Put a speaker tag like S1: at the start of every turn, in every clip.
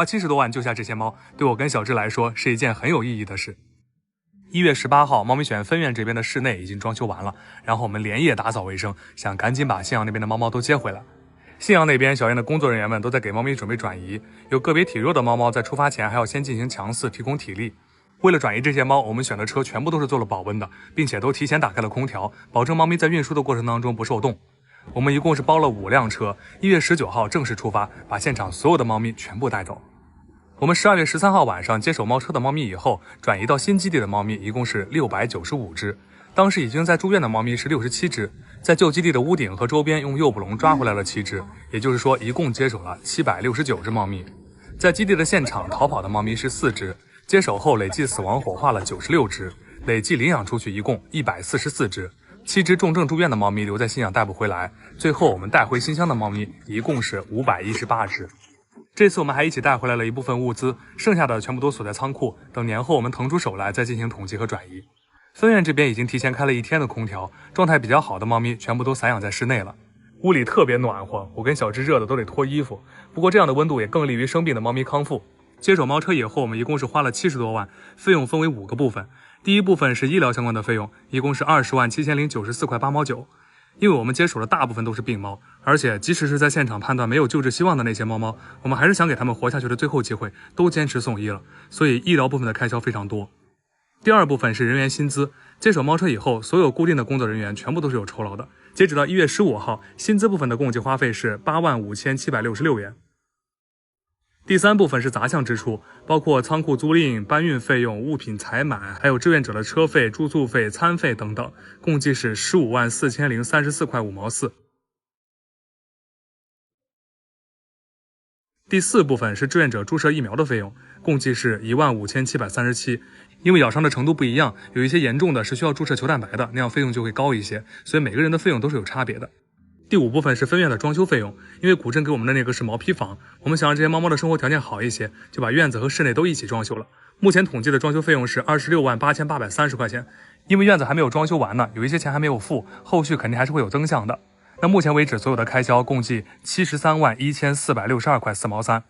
S1: 花70多万救下这些猫，对我跟小智来说是一件很有意义的事。1月18号，猫咪犬分院这边的室内已经装修完了，然后我们连夜打扫卫生，想赶紧把信阳那边的猫猫都接回来。信阳那边小院的工作人员们都在给猫咪准备转移，有个别体弱的猫猫在出发前还要先进行强饲提供体力。为了转移这些猫，我们选的车全部都是做了保温的，并且都提前打开了空调，保证猫咪在运输的过程当中不受冻。我们一共是包了5辆车，1月19号正式出发，把现场所有的猫咪全部带走。我们12月13号晚上接手猫车的猫咪以后，转移到新基地的猫咪一共是695只，当时已经在住院的猫咪是67只，在旧基地的屋顶和周边用诱捕笼抓回来了7只，也就是说一共接手了769只猫咪。在基地的现场逃跑的猫咪是4只，接手后累计死亡火化了96只，累计领养出去一共144只，7只重症住院的猫咪留在信阳带不回来，最后我们带回新乡的猫咪一共是518只。这次我们还一起带回来了一部分物资，剩下的全部都锁在仓库，等年后我们腾出手来再进行统计和转移。分院这边已经提前开了1天的空调，状态比较好的猫咪全部都散养在室内了。屋里特别暖和，我跟小智热的都得脱衣服，不过这样的温度也更利于生病的猫咪康复。接手猫车以后，我们一共是花了70多万，费用分为5个部分。第一部分是医疗相关的费用，一共是20.7094块8毛9。因为我们接手的大部分都是病猫，而且即使是在现场判断没有救治希望的那些猫猫，我们还是想给它们活下去的最后机会，都坚持送医了，所以医疗部分的开销非常多。第二部分是人员薪资，接手猫车以后，所有固定的工作人员全部都是有酬劳的。截止到1月15号，薪资部分的共计花费是85766元。第三部分是杂项支出，包括仓库租赁、搬运费用、物品采买，还有志愿者的车费、住宿费、餐费等等，共计是15.4034块5毛4。第四部分是志愿者注射疫苗的费用，共计是15737。因为咬伤的程度不一样，有一些严重的是需要注射球蛋白的，那样费用就会高一些，所以每个人的费用都是有差别的。第5部分是分院的装修费用，因为古镇给我们的那个是毛坯房，我们想让这些猫猫的生活条件好一些，就把院子和室内都一起装修了。目前统计的装修费用是26.8830块钱，因为院子还没有装修完呢，有一些钱还没有付，后续肯定还是会有增项的。那目前为止所有的开销共计73.1462块4毛3。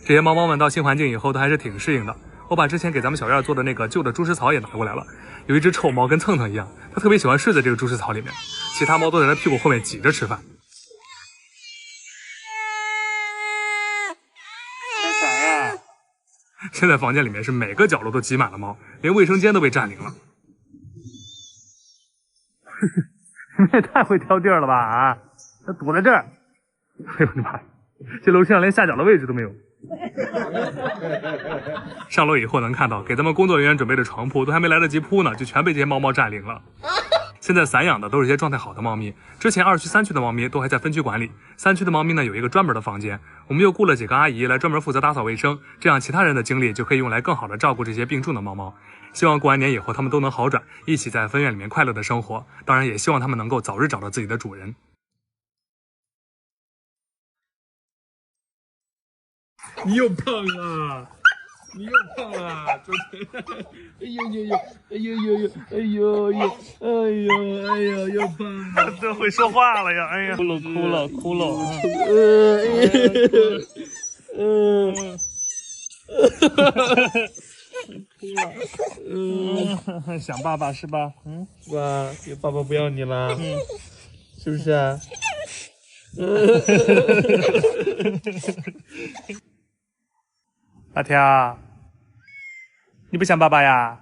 S1: 这些猫猫们到新环境以后都还是挺适应的。我把之前给咱们小院做的那个旧的猪食草也拿过来了，有一只臭猫跟蹭蹭一样，它特别喜欢睡在这个猪食草里面，其他猫都在它屁股后面挤着吃饭。
S2: 干啥呀？
S1: 现在房间里面是每个角落都挤满了猫，连卫生间都被占领了。
S2: 你也太会挑地儿了吧啊！它躲在这儿。
S1: 哎呦我的妈！这楼梯上连下脚的位置都没有。上楼以后能看到，给咱们工作人员准备的床铺都还没来得及铺呢，就全被这些猫猫占领了。现在散养的都是些状态好的猫咪，之前2区、3区的猫咪都还在分区管理，3区的猫咪呢有一个专门的房间，我们又雇了几个阿姨来专门负责打扫卫生，这样其他人的精力就可以用来更好的照顾这些病重的猫猫。希望过完年以后它们都能好转，一起在分院里面快乐的生活，当然也希望它们能够早日找到自己的主人。
S2: 你又胖了，你又胖了，昨天，哎呦呦呦，哎呦呦呦，哎呦呦，哎呦哎呦，又胖了，
S1: 这会说话了呀！哎呀，
S2: 哭了，
S1: 想爸爸是吧？
S2: 是吧？爸爸不要你了，是不是啊？
S1: 大条，你不想爸爸呀？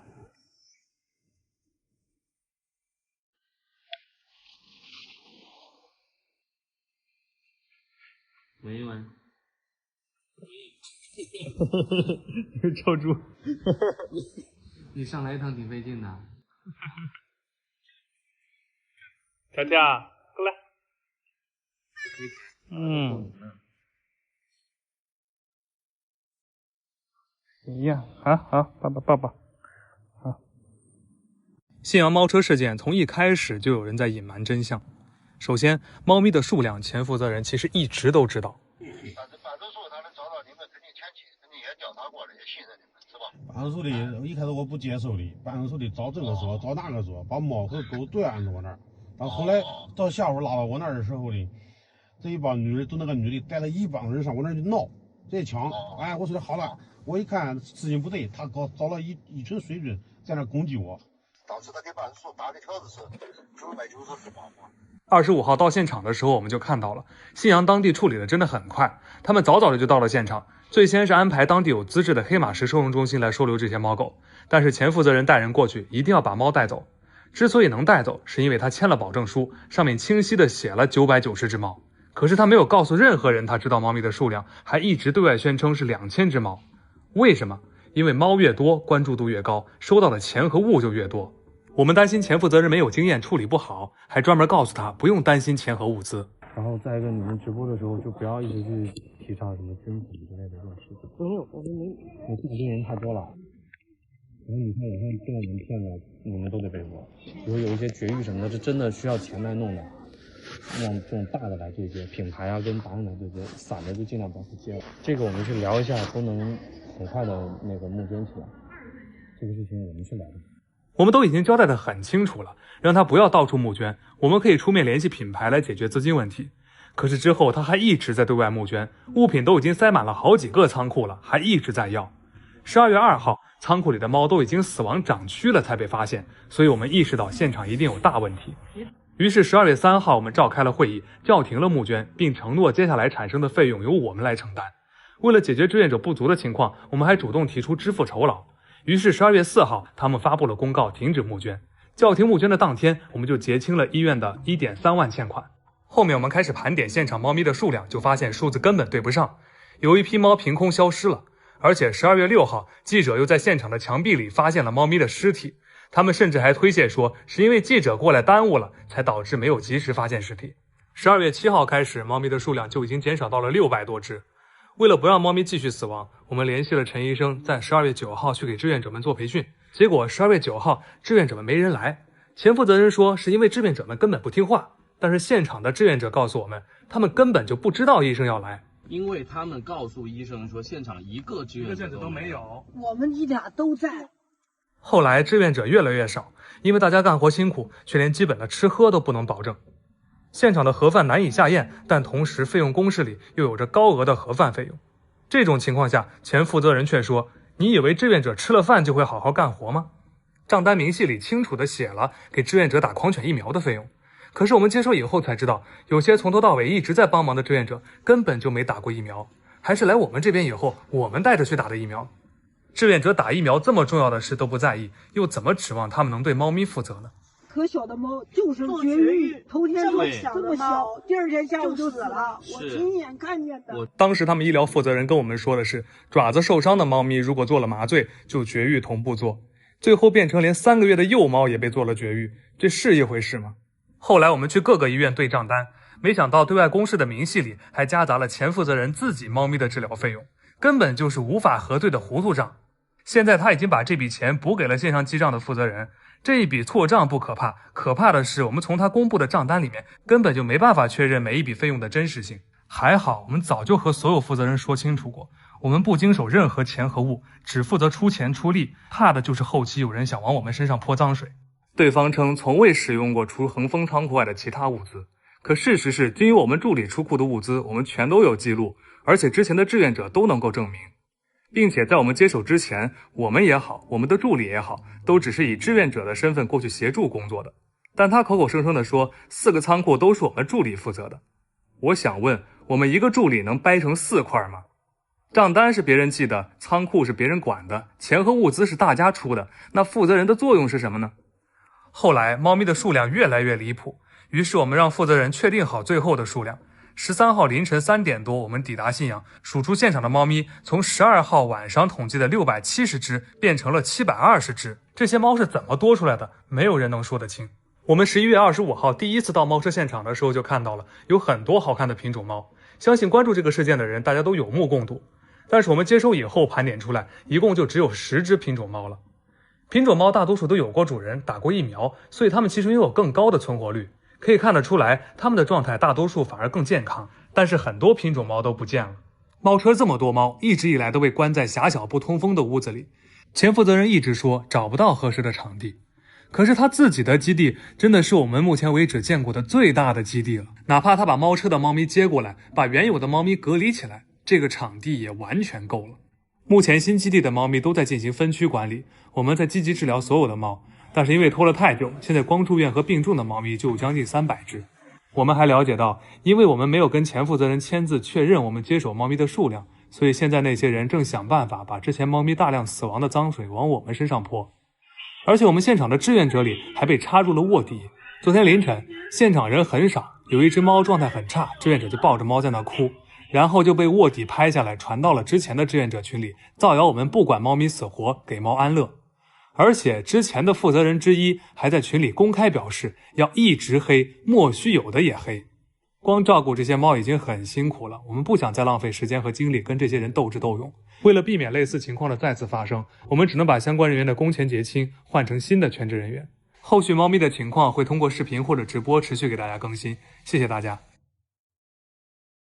S3: 闻一闻。
S1: 臭猪！
S3: 你上来一趟挺费劲的。
S1: 条条，过来。一样，好，抱抱。好。信阳猫车事件从一开始就有人在隐瞒真相。首先，猫咪的数量，前负责人其实一直都知道。
S4: 办手术他能找到你们，肯定前期肯定也调查过了，也信任你们，是吧？
S5: 办手术的一开始我不接受的，办手术的找这个说找那个说，把猫和狗都安到我那儿。但后来到下午拉到我那儿的时候呢，这一帮女人，就那个女的带了一帮人上我那儿去闹，再抢。哎，我说的好了，我一看事情不对，他找了一群水军在那攻击我。
S4: 当时他给办事处打的条子是994磅。
S1: 25号到现场的时候，我们就看到了信阳当地处理的真的很快，他们早早的就到了现场。最先是安排当地有资质的黑马石收容中心来收留这些猫狗，但是前负责人带人过去，一定要把猫带走。之所以能带走，是因为他签了保证书，上面清晰的写了990只猫。可是他没有告诉任何人他知道猫咪的数量，还一直对外宣称是2000只猫。为什么？因为猫越多，关注度越高，收到的钱和物就越多。我们担心前负责人没有经验，处理不好，还专门告诉他不用担心钱和物资。
S6: 然后再一个，你们直播的时候就不要一直去提倡什么军统之类的这种事情。没有，我这里人太多了。然后你看网上这种人骗的，你们都得背锅。比如有一些绝育什么的，这真的需要钱来弄的。让这种大的来对接，品牌啊跟达人来对接，散的就尽量不要去接了。这个我们去聊一下，都能很快的那个募捐起来。这个事情我们去聊。
S1: 我们都已经交代得很清楚了，让他不要到处募捐，我们可以出面联系品牌来解决资金问题。可是之后他还一直在对外募捐，物品都已经塞满了好几个仓库了，还一直在要。12月2号，仓库里的猫都已经死亡长蛆了才被发现，所以我们意识到现场一定有大问题。于是12月3号，我们召开了会议，叫停了募捐，并承诺接下来产生的费用由我们来承担。为了解决志愿者不足的情况，我们还主动提出支付酬劳。于是12月4号，他们发布了公告，停止募捐。叫停募捐的当天，我们就结清了医院的1.3万欠款。后面我们开始盘点现场猫咪的数量，就发现数字根本对不上，有一批猫凭空消失了。而且12月6号，记者又在现场的墙壁里发现了猫咪的尸体。他们甚至还推卸说，是因为记者过来耽误了，才导致没有及时发现尸体。12月7号开始，猫咪的数量就已经减少到了600多只。为了不让猫咪继续死亡，我们联系了陈医生，在12月9号去给志愿者们做培训。结果12月9号，志愿者们没人来。前负责人说是因为志愿者们根本不听话，但是现场的志愿者告诉我们，他们根本就不知道医生要来，
S3: 因为他们告诉医生说现场一个志愿者都没有，
S7: 我们一俩都在。
S1: 后来志愿者越来越少，因为大家干活辛苦，却连基本的吃喝都不能保证。现场的盒饭难以下咽，但同时费用公式里又有着高额的盒饭费用。这种情况下，前负责人却说，你以为志愿者吃了饭就会好好干活吗？账单明细里清楚地写了给志愿者打狂犬疫苗的费用。可是我们接收以后才知道，有些从头到尾一直在帮忙的志愿者根本就没打过疫苗，还是来我们这边以后我们带着去打的疫苗。志愿者打疫苗这么重要的事都不在意，又怎么指望他们能对猫咪负责呢？
S7: 可小的猫就是绝育，头天这么小，第二天下午就死了，我亲眼看见的。
S1: 当时他们医疗负责人跟我们说的是，爪子受伤的猫咪如果做了麻醉，就绝育同步做，最后变成连3个月的幼猫也被做了绝育，这是一回事吗？后来我们去各个医院对账单，没想到对外公示的明细里还夹杂了前负责人自己猫咪的治疗费用，根本就是无法核对的糊涂账。现在他已经把这笔钱补给了线上记账的负责人，这一笔错账不可怕，可怕的是我们从他公布的账单里面根本就没办法确认每一笔费用的真实性。还好我们早就和所有负责人说清楚过，我们不经手任何钱和物，只负责出钱出力，怕的就是后期有人想往我们身上泼脏水。对方称从未使用过除恒丰仓库外的其他物资，可事实是均由我们助理出库的物资我们全都有记录，而且之前的志愿者都能够证明，并且在我们接手之前，我们也好，我们的助理也好，都只是以志愿者的身份过去协助工作的。但他口口声声地说4个仓库都是我们助理负责的。我想问，我们一个助理能掰成4块吗？账单是别人记的，仓库是别人管的，钱和物资是大家出的，那负责人的作用是什么呢？后来猫咪的数量越来越离谱，于是我们让负责人确定好最后的数量。13号凌晨3点多，我们抵达信阳，数出现场的猫咪，从12号晚上统计的670只变成了720只。这些猫是怎么多出来的？没有人能说得清。我们11月25号第一次到猫车现场的时候就看到了，有很多好看的品种猫。相信关注这个事件的人，大家都有目共睹。但是我们接收以后盘点出来，一共就只有10只品种猫了。品种猫大多数都有过主人，打过疫苗，所以它们其实拥有更高的存活率。可以看得出来，它们的状态大多数反而更健康，但是很多品种猫都不见了。猫车这么多猫，一直以来都被关在狭小不通风的屋子里。前负责人一直说找不到合适的场地，可是他自己的基地真的是我们目前为止见过的最大的基地了。哪怕他把猫车的猫咪接过来，把原有的猫咪隔离起来，这个场地也完全够了。目前新基地的猫咪都在进行分区管理，我们在积极治疗所有的猫，但是因为拖了太久，现在光住院和病重的猫咪就有将近300只。我们还了解到，因为我们没有跟前负责人签字确认我们接手猫咪的数量，所以现在那些人正想办法把之前猫咪大量死亡的脏水往我们身上泼。而且我们现场的志愿者里还被插入了卧底。昨天凌晨，现场人很少，有一只猫状态很差，志愿者就抱着猫在那哭，然后就被卧底拍下来传到了之前的志愿者群里，造谣我们不管猫咪死活，给猫安乐。而且之前的负责人之一还在群里公开表示要一直黑，莫须有的也黑。光照顾这些猫已经很辛苦了，我们不想再浪费时间和精力跟这些人斗智斗勇。为了避免类似情况的再次发生，我们只能把相关人员的工钱结清，换成新的全职人员。后续猫咪的情况会通过视频或者直播持续给大家更新，谢谢大家。